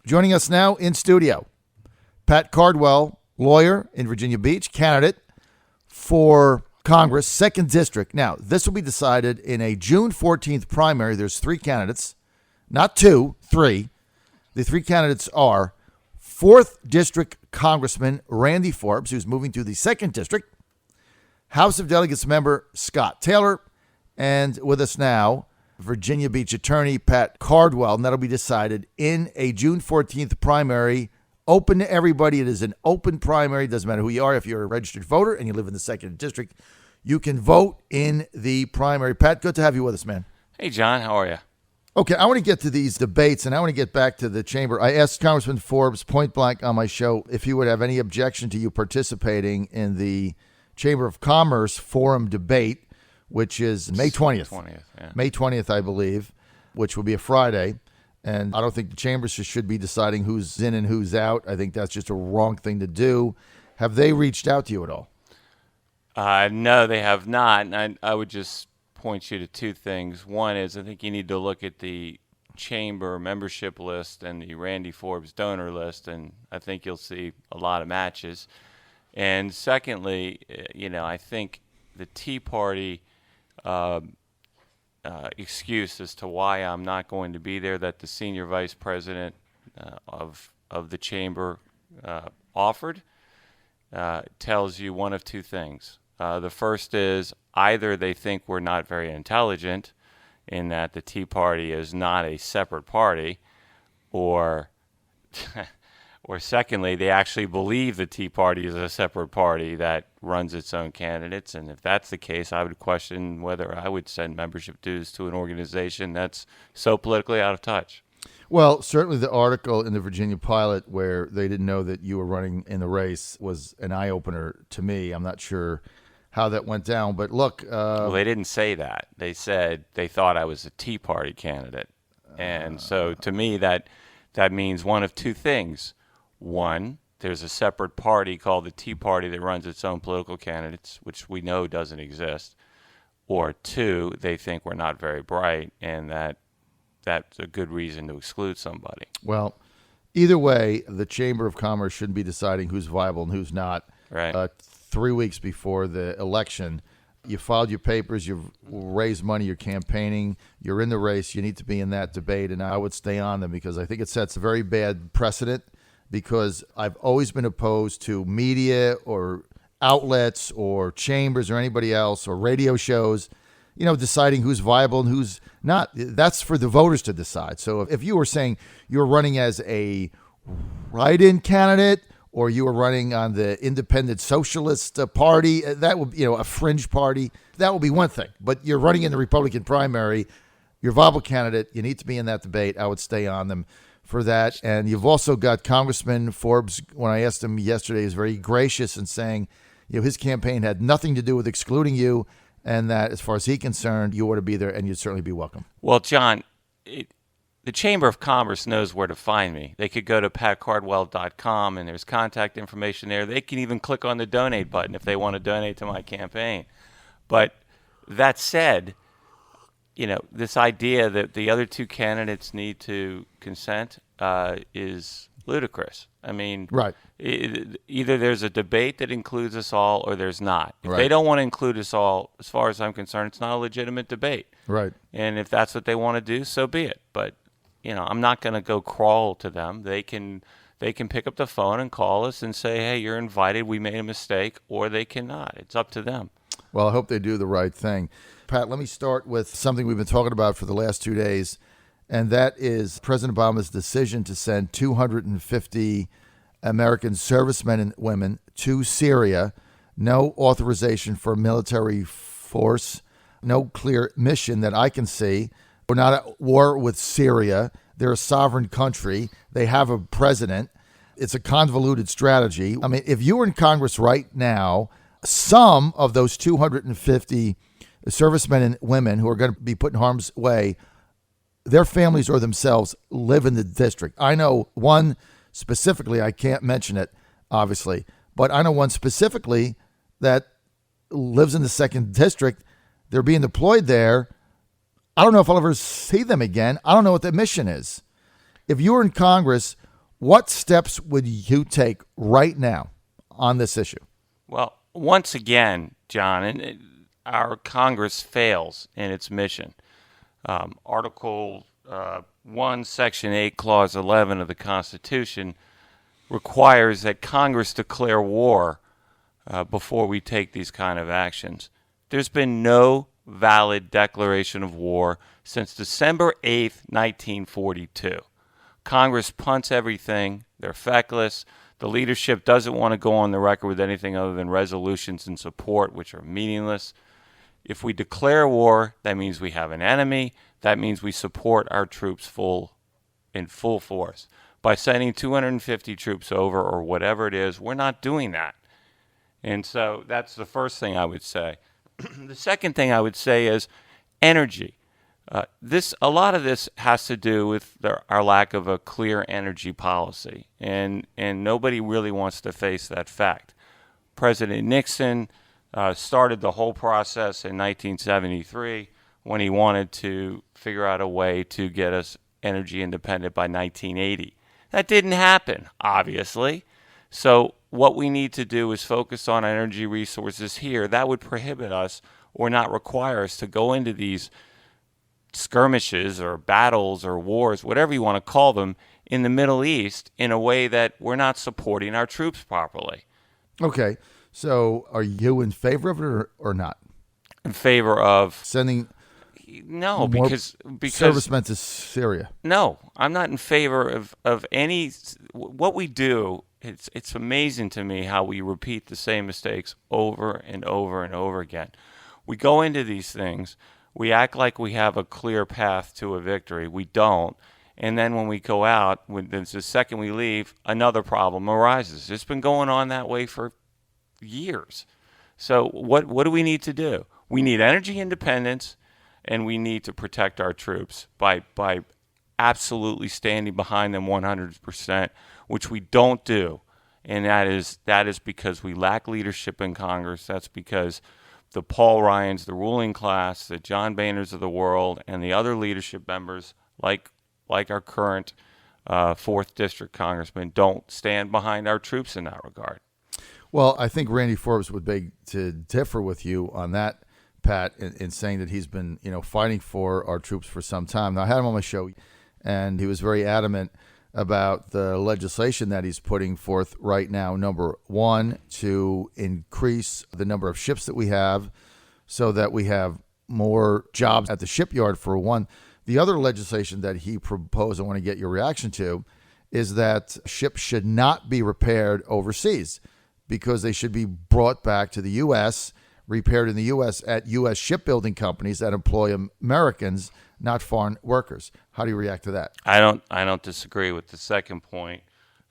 Joining us now in studio, Pat Cardwell, lawyer in Virginia Beach, candidate for Congress, 2nd District. Now, this will be decided in a June 14th primary. There's 3 candidates, not 2, 3. The 3 candidates are 4th District Congressman Randy Forbes, who's moving to the 2nd District, House of Delegates member Scott Taylor, and with us now, Virginia Beach attorney Pat Cardwell, and that'll be decided in a June 14th primary, open to everybody. It is an open primary. It doesn't matter who you are. If you're a registered voter and you live in the 2nd District, you can vote in the primary. Pat, good to have you with us, man. Hey, John, how are you? Okay, I want to get to these debates, and I want to get back to the chamber. I asked Congressman Forbes point blank on my show if he would have any objection to you participating in the Chamber of Commerce forum debate, which is May 20th. May 20th, I believe, which will be a Friday. And I don't think the chambers should be deciding who's in and who's out. I think that's just a wrong thing to do. Have they reached out to you at all? No, they have not. And I would just point you to 2 things. One is I think you need to look at the chamber membership list and the Randy Forbes donor list, and I think you'll see a lot of matches. And secondly, I think the Tea Party excuse as to why I'm not going to be there that the senior vice president of the chamber offered tells you one of 2 things. The first is either they think we're not very intelligent in that the Tea Party is not a separate party, or or secondly, they actually believe the Tea Party is a separate party that runs its own candidates. And if that's the case, I would question whether I would send membership dues to an organization that's so politically out of touch. Well, certainly the article in the Virginia Pilot where they didn't know that you were running in the race was an eye-opener to me. I'm not sure how that went down, but look. Well, they didn't say that. They said they thought I was a Tea Party candidate. And so to me, that means one of 2 things. One, there's a separate party called the Tea Party that runs its own political candidates, which we know doesn't exist. Or 2, they think we're not very bright, and that's a good reason to exclude somebody. Well, either way, the Chamber of Commerce shouldn't be deciding who's viable and who's not. Right. 3 weeks before the election, you filed your papers, you've raised money, you're campaigning, you're in the race, you need to be in that debate, and I would stay on them because I think it sets a very bad precedent, because I've always been opposed to media or outlets or chambers or anybody else or radio shows, deciding who's viable and who's not. That's for the voters to decide. So if you were saying you're running as a write-in candidate or you were running on the Independent Socialist Party, that would be, a fringe party, that would be one thing. But you're running in the Republican primary, you're a viable candidate, you need to be in that debate. I would stay on them for that. And you've also got Congressman Forbes, when I asked him yesterday, is very gracious in saying, his campaign had nothing to do with excluding you, and that as far as he's concerned, you ought to be there and you'd certainly be welcome. Well, John, the Chamber of Commerce knows where to find me. They could go to patcardwell.com, and there's contact information there. They can even click on the donate button if they want to donate to my campaign. But that said, this idea that the other 2 candidates need to consent is ludicrous. I mean, right. Either there's a debate that includes us all or there's not. If right. they don't want to include us all, as far as I'm concerned, it's not a legitimate debate. Right. And if that's what they want to do, so be it. But, I'm not going to go crawl to them. They can pick up the phone and call us and say, hey, you're invited, we made a mistake, or they cannot. It's up to them. Well, I hope they do the right thing. Pat, let me start with something we've been talking about for the last 2 days, and that is President Obama's decision to send 250 American servicemen and women to Syria. No authorization for military force, no clear mission that I can see. We're not at war with Syria. They're a sovereign country. They have a president. It's a convoluted strategy. I mean, if you were in Congress right now, some of those 250 servicemen and women who are going to be put in harm's way, their families or themselves live in the district. I know one specifically, I can't mention it, obviously, but I know one specifically that lives in the 2nd District. They're being deployed there. I don't know if I'll ever see them again. I don't know what their mission is. If you were in Congress, What steps would you take right now on this issue? Well, once again, John, our Congress fails in its mission. Article 1, Section 8, Clause 11 of the Constitution requires that Congress declare war before we take these kind of actions. There's been no valid declaration of war since December 8th, 1942. Congress punts everything. They're feckless. The leadership doesn't want to go on the record with anything other than resolutions in support, which are meaningless. If we declare war, that means we have an enemy. That means we support our troops in full force. By sending 250 troops over or whatever it is, we're not doing that. And so that's the first thing I would say. The second thing I would say is energy. A lot of this has to do with our lack of a clear energy policy, and nobody really wants to face that fact. President Nixon started the whole process in 1973 when he wanted to figure out a way to get us energy independent by 1980. That didn't happen, obviously. So what we need to do is focus on energy resources here. That would prohibit us or not require us to go into these skirmishes or battles or wars, whatever you want to call them, in the Middle East in a way that we're not supporting our troops properly. Okay, so are you in favor of it or not? In favor of Sending no, more because servicemen to Syria? No, I'm not in favor of any. What we do, it's amazing to me how we repeat the same mistakes over and over and over again. We go into these things, we act like we have a clear path to a victory. We don't. And then when we go out, the second we leave, another problem arises. It's been going on that way for years. So what do we need to do? We need energy independence, and we need to protect our troops by absolutely standing behind them 100%, which we don't do. And that is because we lack leadership in Congress. That's because the Paul Ryans, the ruling class, the John Boehners of the world, and the other leadership members, like our current 4th District Congressman, don't stand behind our troops in that regard. Well, I think Randy Forbes would beg to differ with you on that, Pat, in saying that he's been, fighting for our troops for some time. Now, I had him on my show, and he was very adamant about the legislation that he's putting forth right now. Number one, to increase the number of ships that we have so that we have more jobs at the shipyard, for one. The other legislation that he proposed, I want to get your reaction to, is that ships should not be repaired overseas because they should be brought back to the U.S., repaired in the U.S. at U.S. shipbuilding companies that employ Americans, not foreign workers. How do you react to that? I don't disagree with the second point.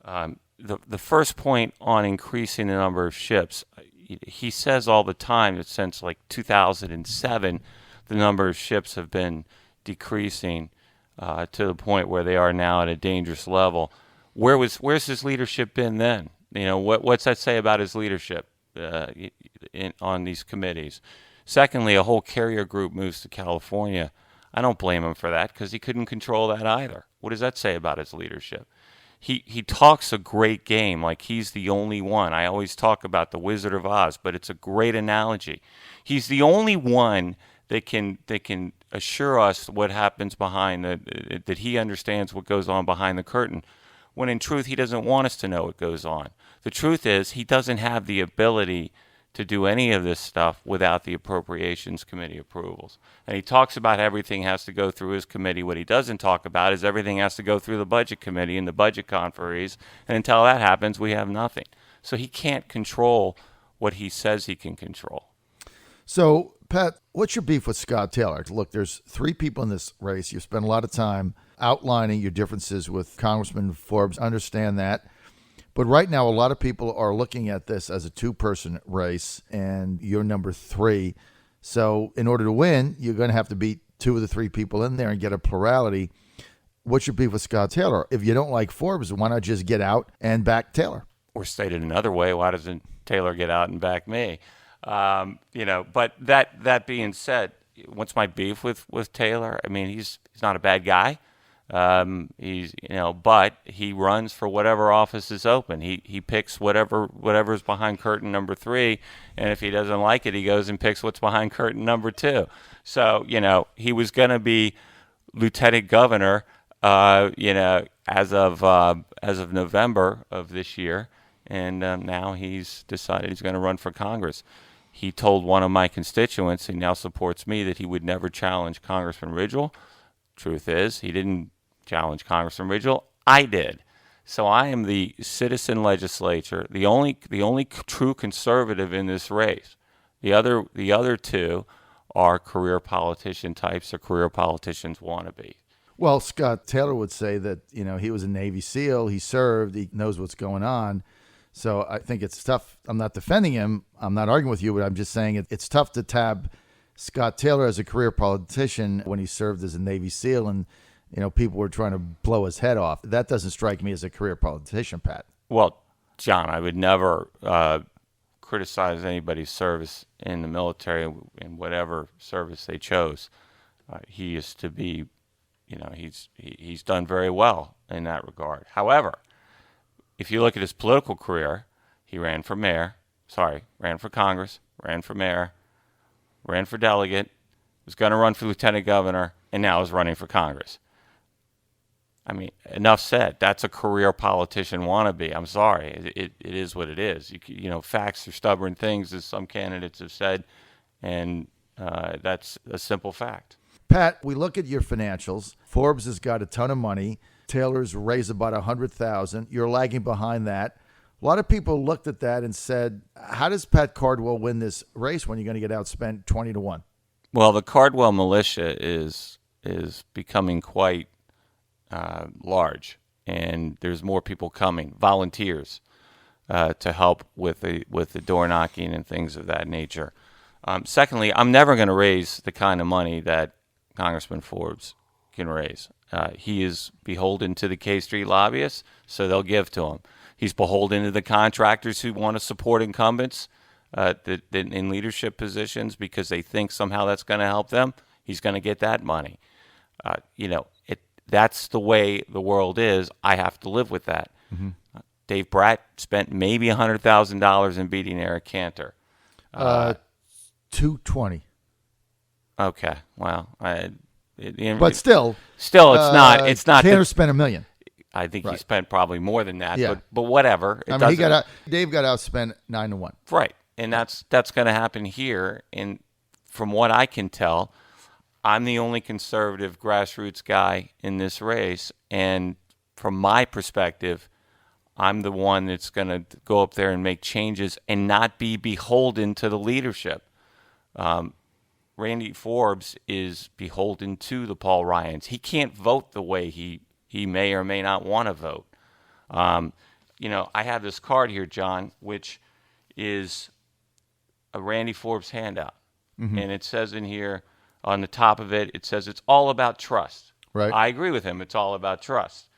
The first point on increasing the number of ships, he says all the time that since like 2007, the number of ships have been decreasing to the point where they are now at a dangerous level. Where's his leadership been then? What's that say about his leadership on these committees? Secondly, a whole carrier group moves to California. I don't blame him for that because he couldn't control that either. What does that say about his leadership? He talks a great game like he's the only one. I always talk about the Wizard of Oz, but it's a great analogy. He's the only one that can assure us what happens behind that he understands what goes on behind the curtain, when in truth he doesn't want us to know what goes on. The truth is he doesn't have the ability to do any of this stuff without the Appropriations Committee approvals. And he talks about everything has to go through his committee. What he doesn't talk about is everything has to go through the Budget Committee and the budget conferees. And until that happens, we have nothing. So he can't control what he says he can control. So, Pat, what's your beef with Scott Taylor? Look, there's 3 people in this race. You spent a lot of time outlining your differences with Congressman Forbes. Understand that. But right now, a lot of people are looking at this as a 2-person race, and you're number 3. So in order to win, you're going to have to beat 2 of the 3 people in there and get a plurality. What's your beef with Scott Taylor? If you don't like Forbes, why not just get out and back Taylor? Or stated another way, why doesn't Taylor get out and back me? But that being said, what's my beef with Taylor? I mean, he's not a bad guy. But he runs for whatever office is open. He picks whatever's behind curtain number 3, and if he doesn't like it, he goes and picks what's behind curtain number 2. So he was going to be lieutenant governor, as of November of this year, and now he's decided he's going to run for Congress. He told one of my constituents, who now supports me, that he would never challenge Congressman Ridgel. Truth is, he didn't challenge Congressman Ridgel. I did. So I am the citizen legislature, the only true conservative in this race. The other two are career politician types, or career politicians wannabe. Well, Scott Taylor would say that, he was a Navy SEAL, he served, he knows what's going on. So I think it's tough. I'm not defending him. I'm not arguing with you, but I'm just saying it's tough to tab Scott Taylor as a career politician when he served as a Navy SEAL and, people were trying to blow his head off. That doesn't strike me as a career politician, Pat. Well, John, I would never criticize anybody's service in the military in whatever service they chose. He is to be, he's done very well in that regard. However, if you look at his political career, he ran for Congress, ran for mayor, ran for delegate, was going to run for lieutenant governor, and now is running for Congress. I mean, enough said. That's a career politician wannabe. I'm sorry. It is what it is. Facts are stubborn things, as some candidates have said, and that's a simple fact. Pat, we look at your financials. Forbes has got a ton of money. Taylor's raised about $100,000. You're lagging behind that. A lot of people looked at that and said, how does Pat Cardwell win this race when you're going to get outspent 20-1? Well, the Cardwell militia is becoming quite large, and there's more people coming, volunteers, to help with the door knocking and things of that nature. Secondly, I'm never going to raise the kind of money that Congressman Forbes can raise. He is beholden to the K Street lobbyists, so they'll give to him. He's beholden to the contractors who want to support incumbents in leadership positions because they think somehow that's going to help them. He's going to get that money. That's the way the world is. I have to live with that. Mm-hmm. Dave Bratt spent maybe $100,000 in beating Eric Cantor. $220. Okay, well, but still, it's not. It's not. Cantor spent $1 million. I think right. He spent probably more than that. Yeah. But whatever. Dave got outspent 9-1. Right, and that's going to happen here. And from what I can tell, I'm the only conservative grassroots guy in this race, and from my perspective, I'm the one that's going to go up there and make changes and not be beholden to the leadership. Randy Forbes is beholden to the Paul Ryans. He can't vote the way he may or may not want to vote. I have this card here, John, which is a Randy Forbes handout. Mm-hmm. And it says in here, on the top of it, it says it's all about trust. Right. I agree with him. It's all about trust.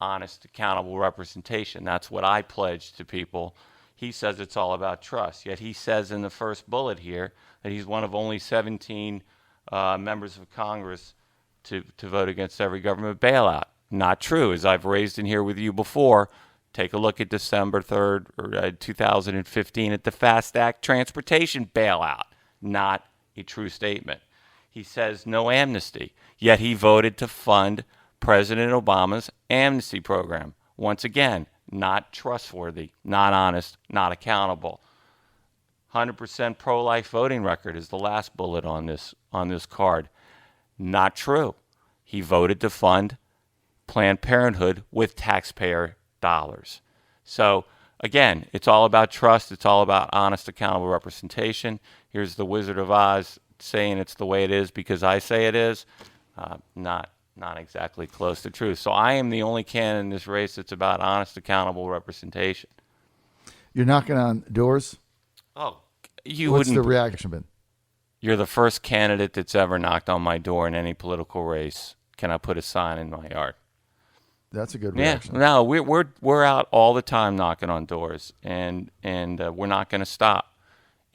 Honest, accountable representation. That's what I pledge to people. He says it's all about trust. Yet he says in the first bullet here that he's one of only 17 members of Congress to vote against every government bailout. Not true. As I've raised in here with you before, take a look at December 3rd, 2015 at the FAST Act transportation bailout. Not a true statement. He says no amnesty, yet he voted to fund President Obama's amnesty program. Once again, not trustworthy, not honest, not accountable. 100% pro-life voting record is the last bullet on this card. Not true. He voted to fund Planned Parenthood with taxpayer dollars. So, again, it's all about trust. It's all about honest, accountable representation. Here's the Wizard of Oz saying it's the way it is because I say it is. Not exactly close to truth. So I am the only candidate in this race that's about honest, accountable representation. You're knocking on doors? Oh, What's the reaction been? You're the first candidate that's ever knocked on my door in any political race. Can I put a sign in my yard? That's a good reaction. Yeah, no, we're out all the time knocking on doors, and we're not going to stop.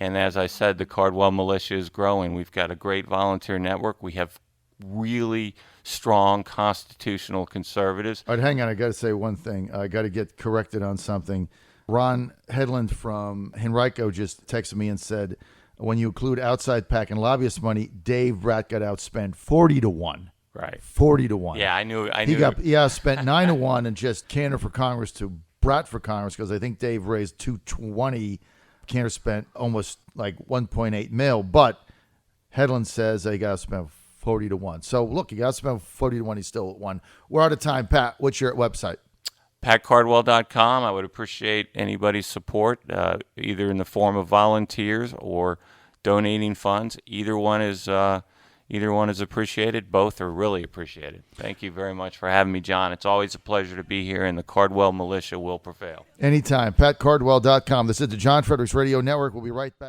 And as I said, the Cardwell militia is growing. We've got a great volunteer network. We have really strong constitutional conservatives. All right, hang on. I got to say one thing. I got to get corrected on something. Ron Hedlund from Henrico just texted me and said, when you include outside PAC and lobbyist money, Dave Bratt got outspent 40-1. Right. 40-1. Yeah, I knew. He spent 9-1 and just Cantor for Congress to Bratt for Congress, because I think Dave raised 220. Cantor spent almost like 1.8 mil, but Hedlund says he got spent 40-1. So look, he got spent 40-1. He's still at 1. We're out of time. Pat, what's your website? PatCardwell.com. I would appreciate anybody's support, either in the form of volunteers or donating funds. Either one is appreciated. Both are really appreciated. Thank you very much for having me, John. It's always a pleasure to be here, and the Cardwell militia will prevail. Anytime. PatCardwell.com. This is the John Fredericks Radio Network. We'll be right back.